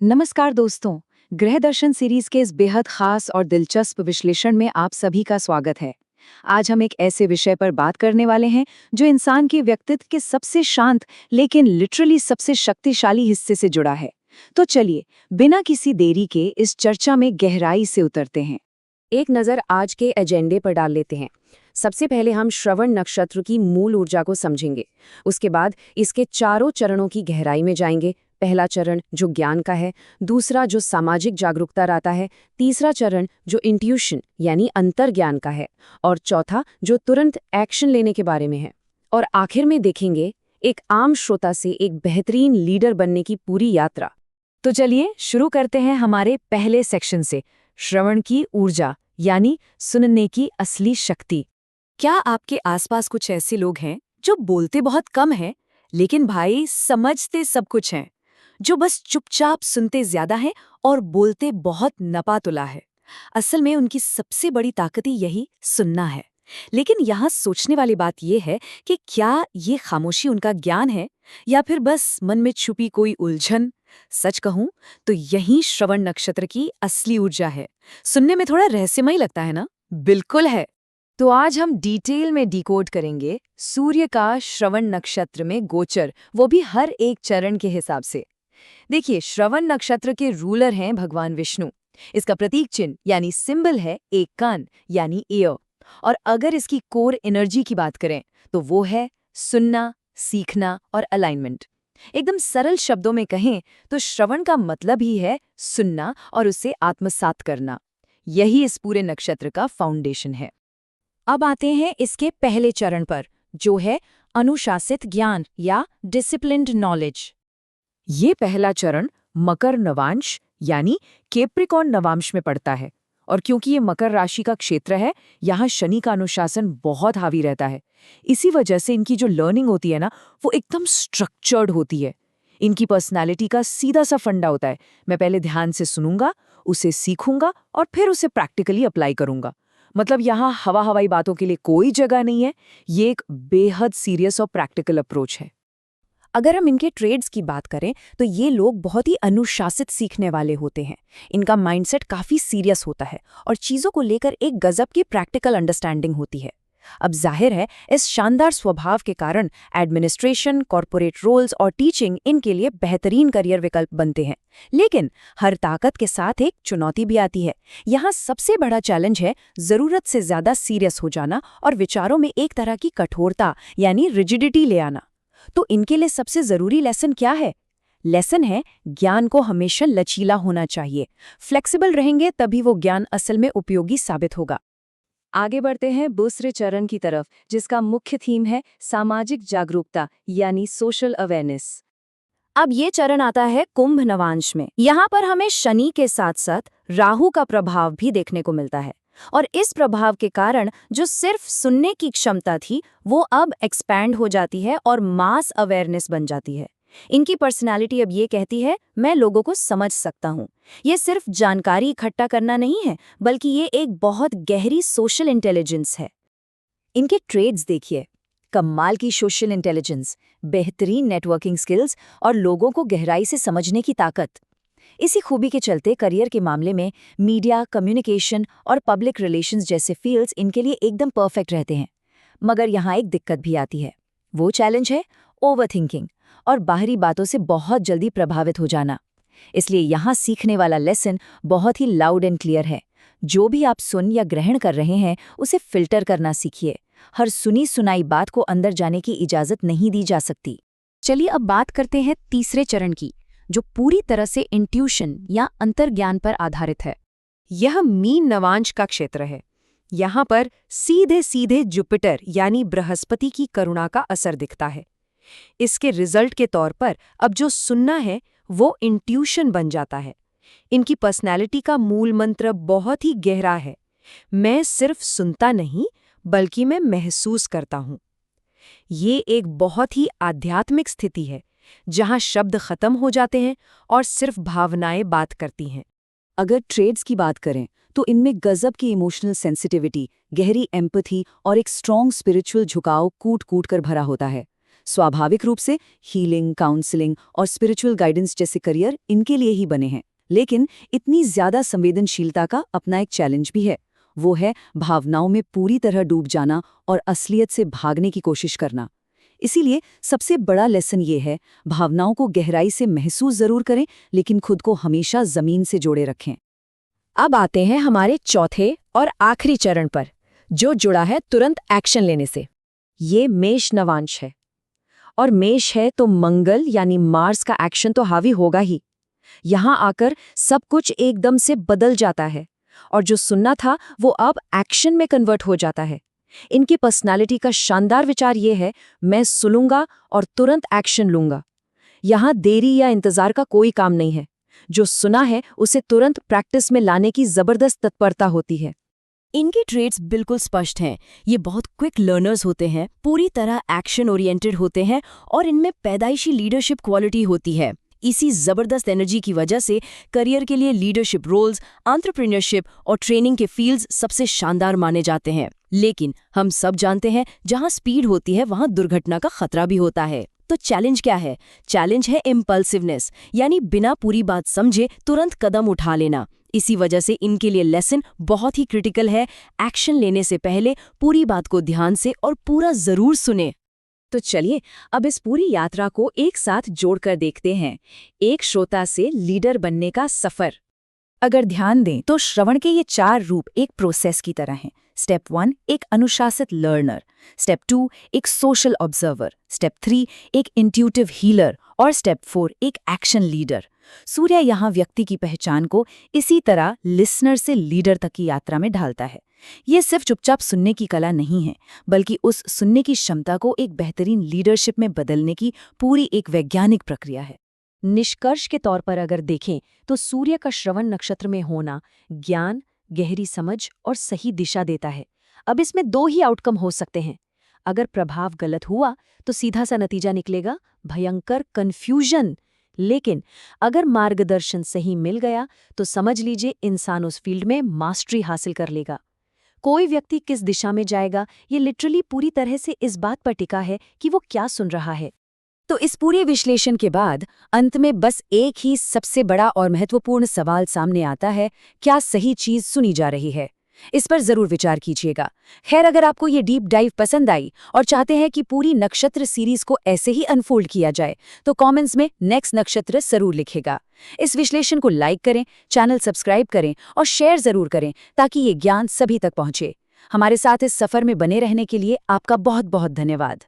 नमस्कार दोस्तों। ग्रह दर्शन सीरीज के इस बेहद खास और दिलचस्प विश्लेषण में आप सभी का स्वागत है। आज हम एक ऐसे विषय पर बात करने वाले हैं जो इंसान के व्यक्तित्व के सबसे शांत लेकिन लिटरली सबसे शक्तिशाली हिस्से से जुड़ा है। तो चलिए, बिना किसी देरी के इस चर्चा में गहराई से उतरते हैं। एक नज़र आज के एजेंडे पर डाल लेते हैं। सबसे पहले हम श्रवण नक्षत्र की मूल ऊर्जा को समझेंगे। उसके बाद इसके चारों चरणों की गहराई में जाएंगे। पहला चरण जो ज्ञान का है, दूसरा जो सामाजिक जागरूकता लाता है, तीसरा चरण जो इंट्यूशन यानी अंतर्ज्ञान का है, और चौथा जो तुरंत एक्शन लेने के बारे में है। और आखिर में देखेंगे एक आम श्रोता से एक बेहतरीन लीडर बनने की पूरी यात्रा। तो चलिए शुरू करते हैं हमारे पहले सेक्शन से, श्रवण की ऊर्जा यानी सुनने की असली शक्ति। क्या आपके आसपास कुछ ऐसे लोग हैं जो बोलते बहुत कम हैं, लेकिन भाई समझते सब कुछ हैं, जो बस चुपचाप सुनते ज्यादा हैं और बोलते बहुत नपातुला है? असल में उनकी सबसे बड़ी ताकत ही यही सुनना है। लेकिन यहाँ सोचने वाली बात यह है कि क्या ये खामोशी उनका ज्ञान है या फिर बस मन में छुपी कोई उलझन? सच कहूं तो यही श्रवण नक्षत्र की असली ऊर्जा है। सुनने में थोड़ा रहस्यमय लगता है ना? बिल्कुल है। तो आज हम डिटेल में डिकोड करेंगे सूर्य का श्रवण नक्षत्र में गोचर, वो भी हर एक चरण के हिसाब से। देखिए, श्रवण नक्षत्र के रूलर हैं भगवान विष्णु। इसका प्रतीक चिन्ह यानी सिंबल है एक कान यानी ईयर। और अगर इसकी कोर एनर्जी की बात करें तो वो है सुनना, सीखना और अलाइनमेंट। एकदम सरल शब्दों में कहें तो श्रवण का मतलब ही है सुनना और उसे आत्मसात करना। यही इस पूरे नक्षत्र का फाउंडेशन है। अब आते हैं इसके पहले चरण पर, जो है अनुशासित ज्ञान या डिसिप्लिन्ड नॉलेज। ये पहला चरण मकर नवांश यानी कैप्रिकॉर्न नवांश में पड़ता है। और क्योंकि ये मकर राशि का क्षेत्र है, यहाँ शनि का अनुशासन बहुत हावी रहता है। इसी वजह से इनकी जो लर्निंग होती है ना, वो एकदम स्ट्रक्चर्ड होती है। इनकी पर्सनालिटी का सीधा सा फंडा होता है, मैं पहले ध्यान से सुनूंगा, उसे सीखूंगा और फिर उसे प्रैक्टिकली अप्लाई करूंगा। मतलब यहाँ हवा हवाई बातों के लिए कोई जगह नहीं है। ये एक बेहद सीरियस और प्रैक्टिकल अप्रोच है। अगर हम इनके ट्रेड्स की बात करें तो ये लोग बहुत ही अनुशासित सीखने वाले होते हैं। इनका माइंडसेट काफ़ी सीरियस होता है और चीज़ों को लेकर एक गजब की प्रैक्टिकल अंडरस्टैंडिंग होती है। अब जाहिर है, इस शानदार स्वभाव के कारण एडमिनिस्ट्रेशन, कॉरपोरेट रोल्स और टीचिंग इनके लिए बेहतरीन करियर विकल्प बनते हैं। लेकिन हर ताकत के साथ एक चुनौती भी आती है। यहाँ सबसे बड़ा चैलेंज है ज़रूरत से ज़्यादा सीरियस हो जाना और विचारों में एक तरह की कठोरता यानी रिजिडिटी ले आना। तो इनके लिए सबसे जरूरी लेसन क्या है? लेसन है ज्ञान को हमेशा लचीला होना चाहिए। फ्लेक्सिबल रहेंगे तभी वो ज्ञान असल में उपयोगी साबित होगा। आगे बढ़ते हैं दूसरे चरण की तरफ, जिसका मुख्य थीम है सामाजिक जागरूकता यानी सोशल अवेयरनेस। अब ये चरण आता है कुंभ नवांश में। यहाँ पर हमें शनि के साथ साथ राहु का प्रभाव भी देखने को मिलता है। और इस प्रभाव के कारण जो सिर्फ सुनने की क्षमता थी, वो अब एक्सपैंड हो जाती है और मास अवेयरनेस बन जाती है। इनकी पर्सनालिटी अब ये कहती है, मैं लोगों को समझ सकता हूँ। ये सिर्फ जानकारी इकट्ठा करना नहीं है, बल्कि ये एक बहुत गहरी सोशल इंटेलिजेंस है। इनके ट्रेड्स देखिए, कमाल की सोशल इंटेलिजेंस, बेहतरीन नेटवर्किंग स्किल्स और लोगों को गहराई से समझने की ताकत। इसी खूबी के चलते करियर के मामले में मीडिया, कम्युनिकेशन और पब्लिक रिलेशंस जैसे फील्ड्स इनके लिए एकदम परफेक्ट रहते हैं। मगर यहाँ एक दिक्कत भी आती है। वो चैलेंज है ओवरथिंकिंग और बाहरी बातों से बहुत जल्दी प्रभावित हो जाना। इसलिए यहाँ सीखने वाला लेसन बहुत ही लाउड एंड क्लियर है। जो भी आप सुन या ग्रहण कर रहे हैं, उसे फिल्टर करना सीखिए। हर सुनी सुनाई बात को अंदर जाने की इजाज़त नहीं दी जा सकती। चलिए अब बात करते हैं तीसरे चरण की, जो पूरी तरह से इंट्यूशन या अंतर्ज्ञान पर आधारित है। यह मीन नवांश का क्षेत्र है। यहाँ पर सीधे सीधे जुपिटर यानी बृहस्पति की करुणा का असर दिखता है। इसके रिजल्ट के तौर पर अब जो सुनना है वो इंट्यूशन बन जाता है। इनकी पर्सनैलिटी का मूल मंत्र बहुत ही गहरा है, मैं सिर्फ सुनता नहीं बल्कि मैं महसूस करता हूँ। ये एक बहुत ही आध्यात्मिक स्थिति है, जहाँ शब्द खत्म हो जाते हैं और सिर्फ भावनाएं बात करती हैं। अगर ट्रेड्स की बात करें तो इनमें गजब की इमोशनल सेंसिटिविटी, गहरी एम्पैथी और एक स्ट्रॉन्ग स्पिरिचुअल झुकाव कूट कूट कर भरा होता है। स्वाभाविक रूप से हीलिंग, काउंसलिंग और स्पिरिचुअल गाइडेंस जैसे करियर इनके लिए ही बने हैं। लेकिन इतनी ज्यादा संवेदनशीलता का अपना एक चैलेंज भी है। वो है भावनाओं में पूरी तरह डूब जाना और असलियत से भागने की कोशिश करना। इसीलिए सबसे बड़ा लेसन ये है, भावनाओं को गहराई से महसूस जरूर करें, लेकिन खुद को हमेशा जमीन से जोड़े रखें। अब आते हैं हमारे चौथे और आखिरी चरण पर, जो जुड़ा है तुरंत एक्शन लेने से। ये मेष नवांश है, और मेष है तो मंगल यानी मार्स का एक्शन तो हावी होगा ही। यहां आकर सब कुछ एकदम से बदल जाता है, और जो सुनना था वो अब एक्शन में कन्वर्ट हो जाता है। इनकी पर्सनालिटी का शानदार विचार ये है, मैं सुनूंगा और तुरंत एक्शन लूंगा। यहां देरी या इंतजार का कोई काम नहीं है। जो सुना है उसे तुरंत प्रैक्टिस में लाने की जबरदस्त तत्परता होती है। इनके ट्रेड्स बिल्कुल स्पष्ट हैं। ये बहुत क्विक लर्नर्स होते हैं, पूरी तरह एक्शन ओरिएंटेड होते हैं, और इनमें पैदाइशी लीडरशिप क्वालिटी होती है। इसी जबरदस्त एनर्जी की वजह से करियर के लिए लीडरशिप रोल्स, एंटरप्रेन्योरशिप और ट्रेनिंग के फील्ड्स सबसे शानदार माने जाते हैं। लेकिन हम सब जानते हैं, जहां स्पीड होती है वहां दुर्घटना का खतरा भी होता है। तो चैलेंज क्या है? चैलेंज है इम्पल्सिवनेस, यानी बिना पूरी बात समझे तुरंत कदम उठा लेना। इसी वजह से इनके लिए लेसन बहुत ही क्रिटिकल है। एक्शन लेने से पहले पूरी बात को ध्यान से और पूरा जरूर सुने। तो चलिए अब इस पूरी यात्रा को एक साथ जोड़कर देखते हैं, एक श्रोता से लीडर बनने का सफर। अगर ध्यान दें तो श्रवण के ये 4 रूप एक प्रोसेस की तरह हैं। स्टेप 1 एक अनुशासित लर्नर, स्टेप 2 एक सोशल ऑब्जर्वर, स्टेप 3 एक इंट्यूटिव हीलर और स्टेप 4 एक एक्शन लीडर। सूर्य यहाँ व्यक्ति की पहचान को इसी तरह लिसनर से लीडर तक की यात्रा में ढालता है। ये सिर्फ चुपचाप सुनने की कला नहीं है, बल्कि उस सुनने की क्षमता को एक बेहतरीन लीडरशिप में बदलने की पूरी एक वैज्ञानिक प्रक्रिया है। निष्कर्ष के तौर पर अगर देखें तो सूर्य का श्रवण नक्षत्र में होना ज्ञान, गहरी समझ और सही दिशा देता है। अब इसमें 2 ही आउटकम हो सकते हैं। अगर प्रभाव गलत हुआ तो सीधा सा नतीजा निकलेगा, भयंकर कन्फ्यूजन। लेकिन अगर मार्गदर्शन सही मिल गया तो समझ लीजिए इंसान उस फील्ड में मास्टरी हासिल कर लेगा। कोई व्यक्ति किस दिशा में जाएगा, ये लिटरली पूरी तरह से इस बात पर टिका है कि वो क्या सुन रहा है। तो इस पूरे विश्लेषण के बाद अंत में बस एक ही सबसे बड़ा और महत्वपूर्ण सवाल सामने आता है, क्या सही चीज सुनी जा रही है? इस पर जरूर विचार कीजिएगा। खैर, अगर आपको ये डीप डाइव पसंद आई और चाहते हैं कि पूरी नक्षत्र सीरीज को ऐसे ही अनफोल्ड किया जाए, तो कमेंट्स में नेक्स्ट नक्षत्र जरूर लिखेगा। इस विश्लेषण को लाइक करें, चैनल सब्सक्राइब करें और शेयर जरूर करें, ताकि ये ज्ञान सभी तक पहुंचे। हमारे साथ इस सफर में बने रहने के लिए आपका बहुत बहुत धन्यवाद।